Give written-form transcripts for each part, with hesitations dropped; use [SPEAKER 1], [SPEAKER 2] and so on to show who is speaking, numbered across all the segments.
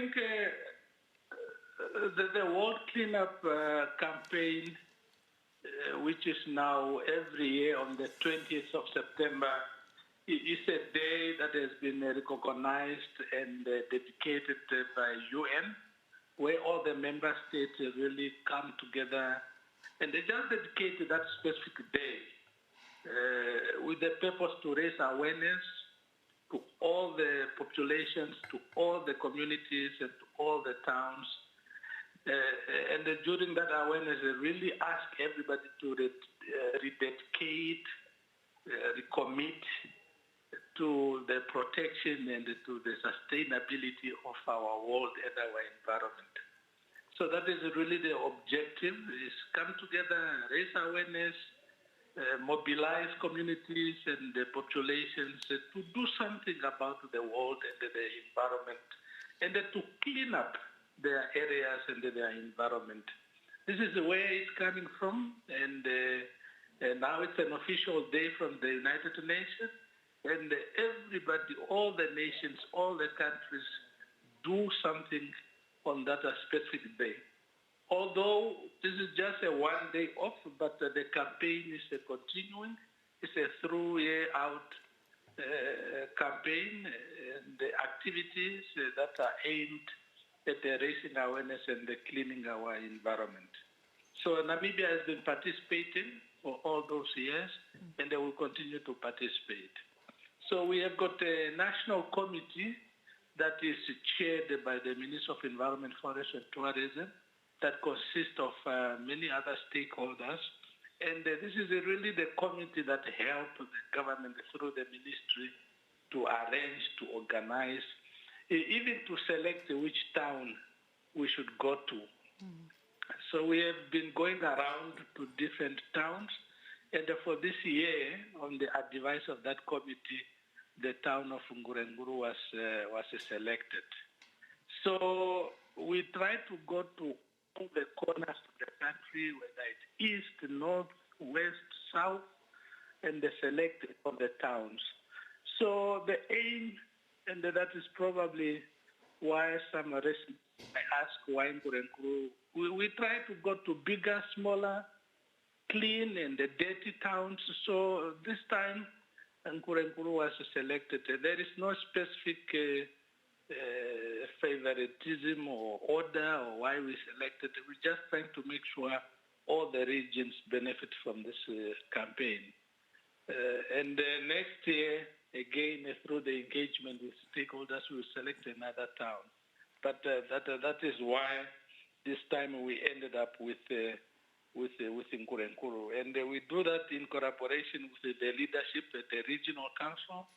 [SPEAKER 1] think the World Cleanup campaign, which is now every year on the 20th of September, is a day that has been recognized and dedicated by UN, where all the member states really come together and they just dedicate that specific day with the purpose to raise awareness to all the populations, to all the communities, and to all the towns. And during that awareness, they really ask everybody to rededicate, recommit to the protection and to the sustainability of our world and our environment. So that is really the objective, is come together, raise awareness, mobilize communities and the populations to do something about the world and the environment, and to clean up their areas and their environment. This is where it's coming from, and now it's an official day from the United Nations, and everybody, all the nations, all the countries do something on that specific day. Although this is just a one day off, but the campaign is continuing. It's a through-year-out campaign, and the activities that are aimed at raising awareness and cleaning our environment. So Namibia has been participating for all those years, and they will continue to participate. So we have got a national committee that is chaired by the Minister of Environment, Forestry and Tourism, that consists of many other stakeholders. And this is really the committee that helps the government through the ministry to arrange, to organize, even to select which town we should go to. So we have been going around to different towns, and for this year, on the advice of that committee, the town of Nkurenkuru was selected. So we try to go to all the corners of the country, whether it's east, north, west, south, and select on the towns. So the aim, and that is probably why some residents ask why Nkurenkuru. We try to go to bigger, smaller, clean, and dirty towns. So this time, Nkurenkuru was selected. There is no specific favoritism or order or why we selected. We're just trying to make sure all the regions benefit from this campaign. And next year, again, through the engagement with stakeholders, we will select another town. But that is why this time we ended up with Nkurenkuru. And we do that in collaboration with the leadership at the regional council,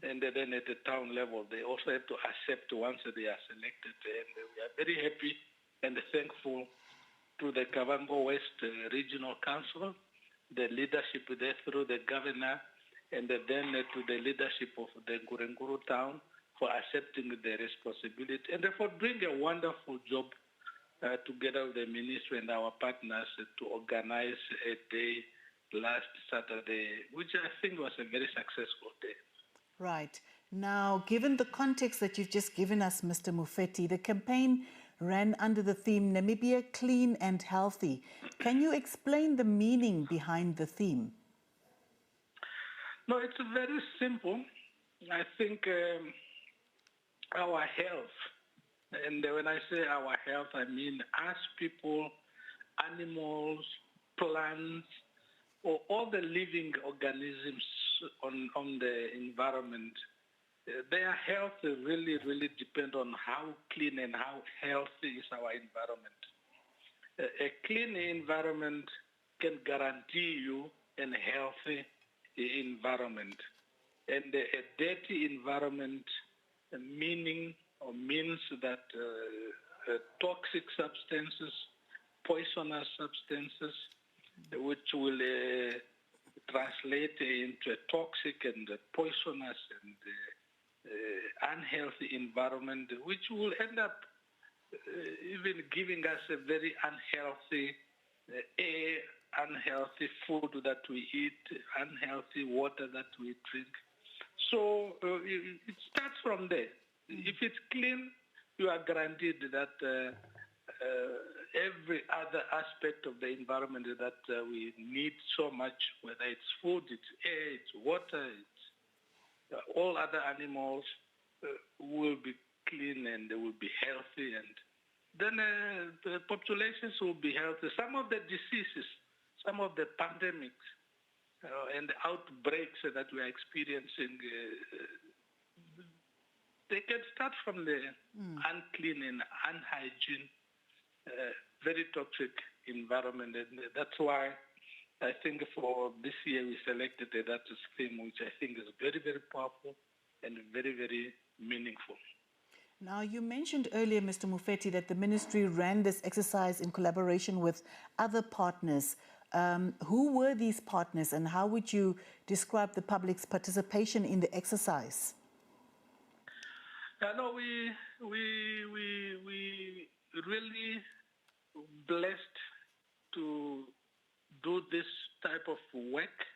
[SPEAKER 1] and then at the town level. They also have to accept once they are selected. And we are very happy and thankful to the Kavango West Regional Council, the leadership there through the governor, and then to the leadership of the Nkurenkuru town for accepting the responsibility and for doing a wonderful job together with the ministry and our partners to organize a day last Saturday, which I think was a very successful day.
[SPEAKER 2] Right. Now, given the context that you've just given us, Mr. Mufeti, the campaign ran under the theme Namibia Clean and Healthy. Can you explain the meaning behind the theme?
[SPEAKER 1] No, it's very simple. I think our health, and when I say our health, I mean us people, animals, plants, or all the living organisms on the environment. Their health really, really depends on how clean and how healthy is our environment. A clean environment can guarantee you a healthy environment. And a dirty environment means that toxic substances, poisonous substances, which will translate into a toxic and poisonous and unhealthy environment, which will end up even giving us a very unhealthy air, unhealthy food that we eat, unhealthy water that we drink. So it starts from there. If it's clean, you are guaranteed that every other aspect of the environment that we need so much, whether it's food, it's air, it's water, it's all other animals will be clean and they will be healthy, and then the populations will be healthy. Some of the diseases, some of the pandemics and the outbreaks that we are experiencing, they can start from the unclean and unhygiene, very toxic environment. And that's why I think for this year we selected that theme, which I think is very, very powerful and very, very meaningful.
[SPEAKER 2] Now, you mentioned earlier, Mr. Mufeti, that the ministry ran this exercise in collaboration with other partners. Who were these partners, and how would you describe the public's participation in the exercise?
[SPEAKER 1] No, we really blessed to do this type of work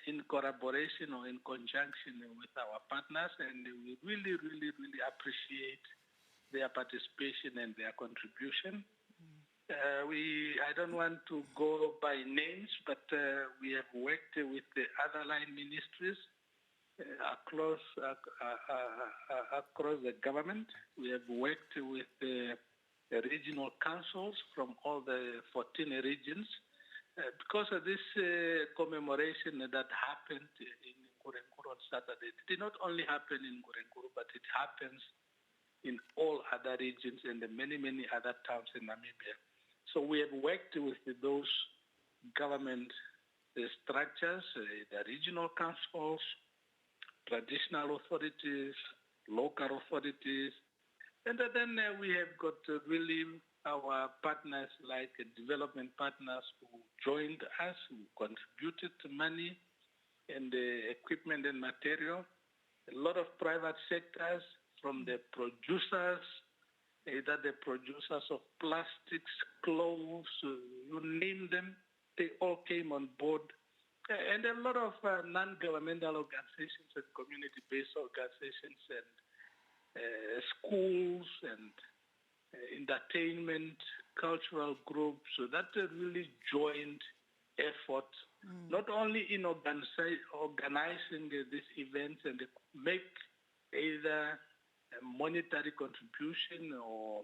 [SPEAKER 1] in collaboration or in conjunction with our partners, and we really, really, really appreciate their participation and their contribution. I don't want to go by names, but we have worked with the other line ministries across the government. We have worked with the regional councils from all the 14 regions. Because of this commemoration that happened in Nkurenkuru on Saturday, it did not only happen in Nkurenkuru, but it happens in all other regions and the many, many other towns in Namibia. So we have worked with those government structures, the regional councils, traditional authorities, local authorities, and then we have got really our partners, like development partners, who joined us, who contributed money and equipment and material. A lot of private sectors, from the producers, either the producers of plastics, clothes, you name them, they all came on board. And a lot of non-governmental organizations and community-based organizations and schools and entertainment, cultural groups, so that really joined effort, not only in organizing these events and make either a monetary contribution or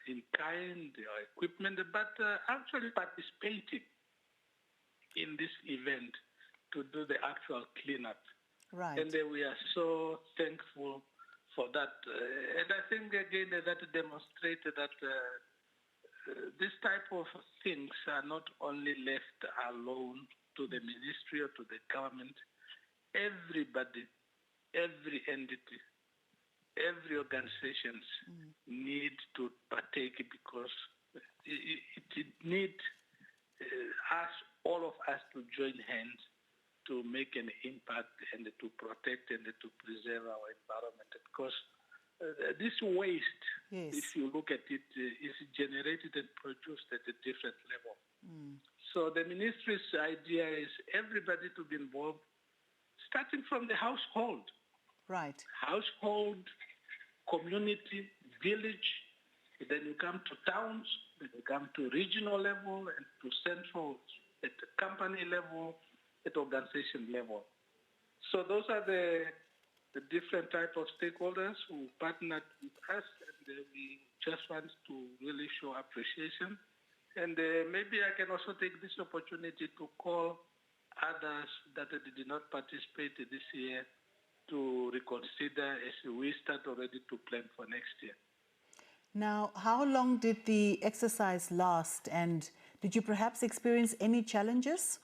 [SPEAKER 1] in kind or equipment, but actually participating in this event to do the actual cleanup.
[SPEAKER 2] Right.
[SPEAKER 1] And we are so thankful for that. And I think, again, that demonstrated that this type of things are not only left alone to the ministry or to the government. Everybody, every entity, every organization need to partake, because it needs all of us to join hands to make an impact and to protect and to preserve our environment. Because this waste,
[SPEAKER 2] yes,
[SPEAKER 1] if you look at it, is generated and produced at a different level. So the ministry's idea is everybody to be involved, starting from the household.
[SPEAKER 2] Right.
[SPEAKER 1] Household, community, village, then you come to towns, then you come to regional level and to central, at the company level, at organization level. So those are the different type of stakeholders who partnered with us, and we just want to really show appreciation. And maybe I can also take this opportunity to call others that did not participate this year to reconsider, as we start already to plan for next year.
[SPEAKER 2] Now, how long did the exercise last, and did you perhaps experience any challenges?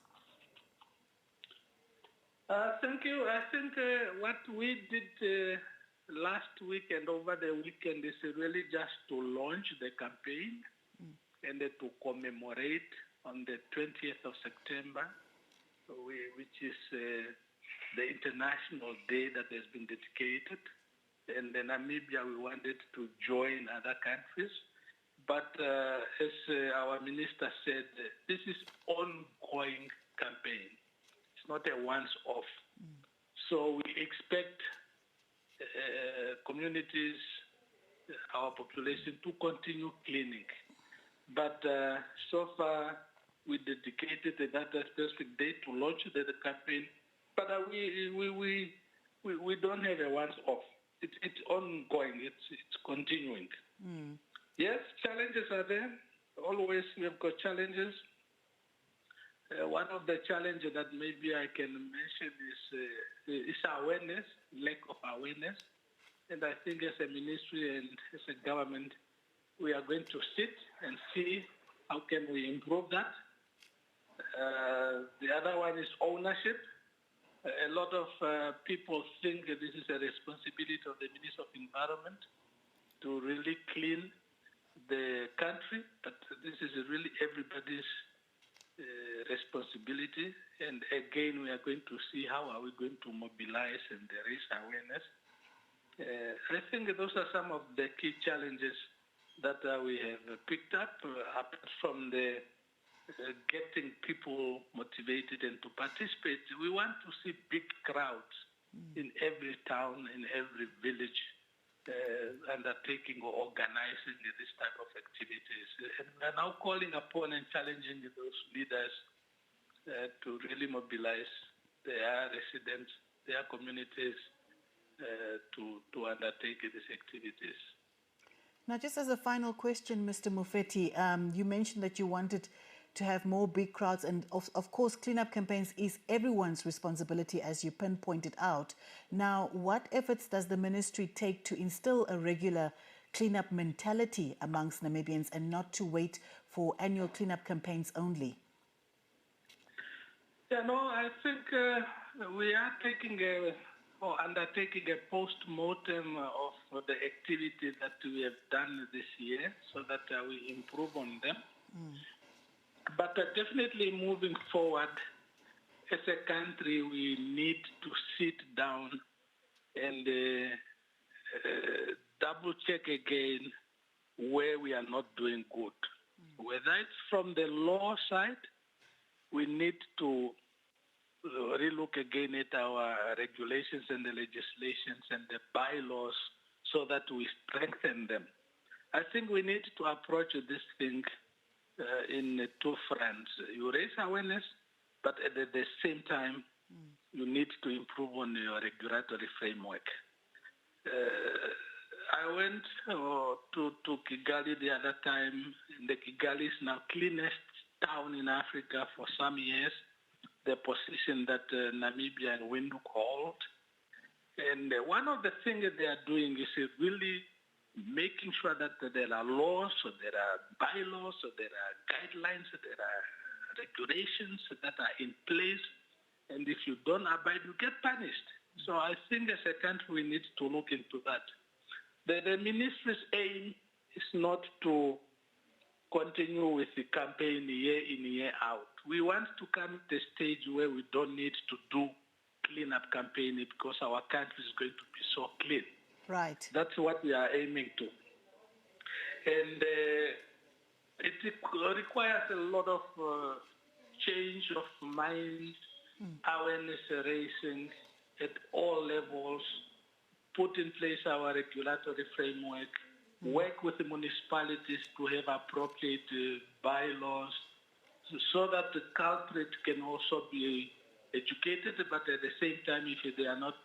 [SPEAKER 1] Thank you. I think what we did last week and over the weekend is really just to launch the campaign and to commemorate on the 20th of September, which is the International Day that has been dedicated. And in Namibia, we wanted to join other countries. But as our minister said, this is ongoing campaign. It's not a once-off. So we expect communities, our population to continue cleaning. But so far, we dedicated that specific date to launch the campaign. But we don't have a once-off. It's ongoing. It's continuing. Yes, challenges are there. Always we have got challenges. One of the challenges that maybe I can mention is awareness, lack of awareness. And I think as a ministry and as a government, we are going to sit and see how can we improve that. The other one is ownership. A lot of people think that this is a responsibility of the Minister of Environment to really clean the country, but this is really everybody's responsibility. And again, we are going to see how are we going to mobilize and raise awareness. I think those are some of the key challenges that we have picked up, apart from the getting people motivated and to participate. We want to see big crowds in every town, in every village, undertaking or organizing this type of activities. And we are now calling upon and challenging those leaders to really mobilize their residents, their communities, to undertake these activities.
[SPEAKER 2] Now, just as a final question, Mr. Mufeti, you mentioned that you wanted to have more big crowds, and of course, cleanup campaigns is everyone's responsibility, as you pinpointed out. Now, what efforts does the ministry take to instill a regular cleanup mentality amongst Namibians and not to wait for annual cleanup campaigns only?
[SPEAKER 1] Yeah, no, I think we are undertaking a post-mortem of the activity that we have done this year so that we improve on them. But definitely moving forward, as a country, we need to sit down and double-check again where we are not doing good. Whether it's from the law side, we need to relook again at our regulations and the legislations and the bylaws so that we strengthen them. I think we need to approach this thing in two fronts. You raise awareness, but at the same time, you need to improve on your regulatory framework. I went to Kigali the other time. The Kigali is now cleanest town in Africa for some years, the position that Namibia and Windhoek hold. And one of the things that they are doing is really making sure that there are laws, or there are bylaws, or there are guidelines, or there are regulations that are in place. And if you don't abide, you get punished. So I think as a country, we need to look into that. The ministry's aim is not to continue with the campaign year in, year out. We want to come to a stage where we don't need to do cleanup campaign because our country is going to be so clean.
[SPEAKER 2] Right.
[SPEAKER 1] That's what we are aiming to. And it requires a lot of change of mind, awareness raising at all levels, put in place our regulatory framework, work with the municipalities to have appropriate bylaws so that the culprit can also be educated, but at the same time, if they are not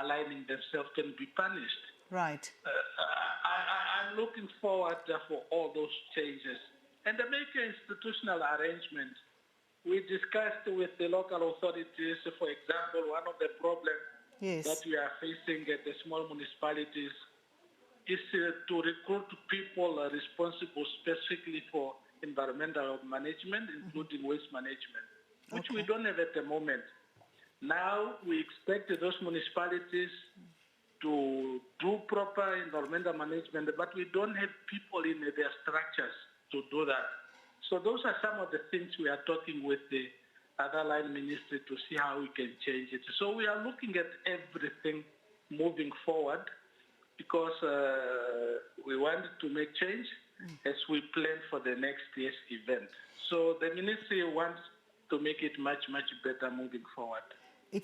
[SPEAKER 1] aligning themselves, can be punished.
[SPEAKER 2] Right.
[SPEAKER 1] I'm looking forward for all those changes. And the major institutional arrangement, we discussed with the local authorities, for example, one of the problems that we are facing at the small municipalities is to recruit people responsible specifically for environmental management, including waste management, which we don't have at the moment. Now we expect those municipalities to do proper environmental management, but we don't have people in their structures to do that. So those are some of the things we are talking with the other line ministry to see how we can change it. So we are looking at everything moving forward because we want to make change as we plan for the next year's event. So the ministry wants to make it much, much better moving forward.